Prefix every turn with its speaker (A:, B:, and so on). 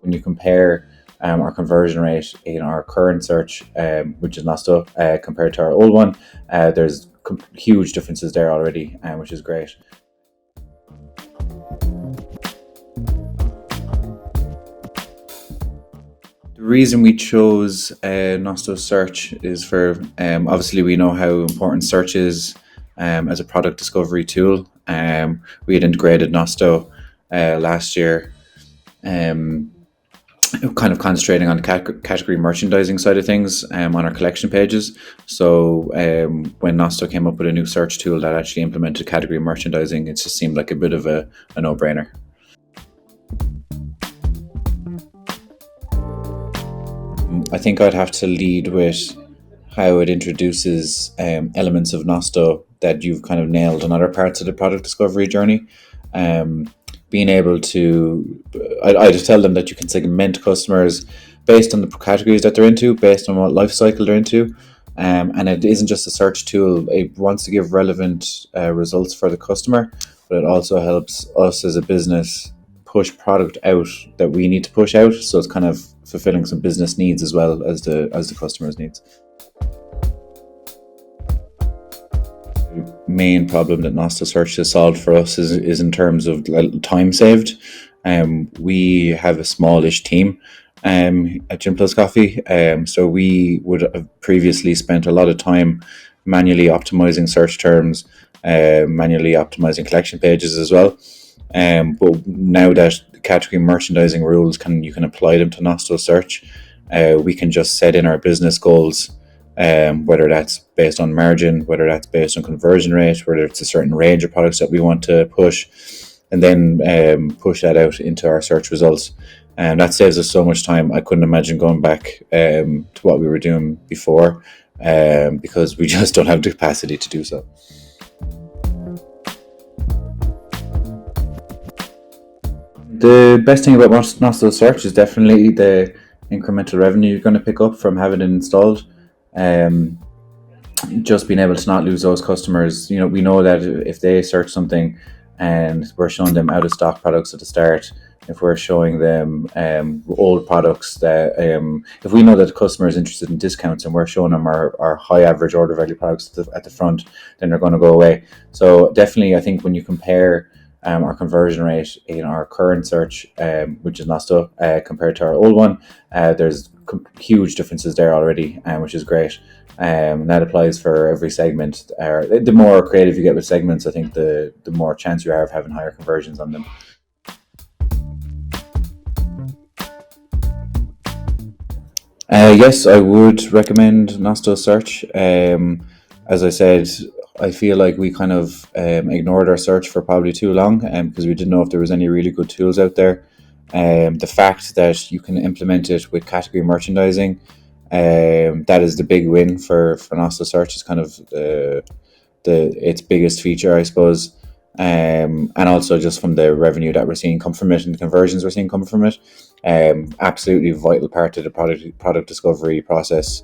A: When you compare our conversion rate in our current search, which is Nosto, compared to our old one, there's huge differences there already, which is great. The reason we chose Nosto Search is for obviously we know how important search is as a product discovery tool. We had integrated Nosto last year, um, kind of concentrating on the category merchandising side of things on our collection pages. So when Nosto came up with a new search tool that actually implemented category merchandising, it just seemed like a bit of a no-brainer. I think I'd have to lead with how it introduces elements of Nosto that you've kind of nailed in other parts of the product discovery journey. Um, Being able to, I just tell them that you can segment customers based on the categories that they're into, based on what life cycle they're into. And it isn't just a search tool, it wants to give relevant results for the customer, but it also helps us as a business push product out that we need to push out. So it's kind of fulfilling some business needs as well as the customer's needs. Main problem that Nosto Search has solved for us is in terms of time saved. We have a smallish team at Gym+Coffee, so we would have previously spent a lot of time manually optimizing search terms, manually optimizing collection pages as well. But now that category merchandising rules you can apply them to Nosto Search, we can just set in our business goals, whether that's based on margin, whether that's based on conversion rate, whether it's a certain range of products that we want to push, and then push that out into our search results. And that saves us so much time. I couldn't imagine going back to what we were doing before, because we just don't have the capacity to do so. The best thing about Nosto Search is definitely the incremental revenue you're going to pick up from having it installed. Um, just being able to not lose those customers. We know that if they search something and we're showing them out of stock products at the start, if we're showing them old products that if we know that the customer is interested in discounts and we're showing them our high average order value products at the front, then they're going to go away. So definitely, I think when you compare our conversion rate in our current search, which is Nosto, compared to our old one, there's huge differences there already, which is great. And that applies for every segment. The more creative you get with segments, I think the more chance you are of having higher conversions on them. Yes, I would recommend Nosto Search. As I said, I feel like we kind of ignored our search for probably too long, because we didn't know if there was any really good tools out there. The fact that you can implement it with category merchandising, that is the big win for Nosto Search. Is kind of its biggest feature, I suppose. And also just from the revenue that we're seeing come from it and the conversions we're seeing come from it. Absolutely vital part of the product discovery process.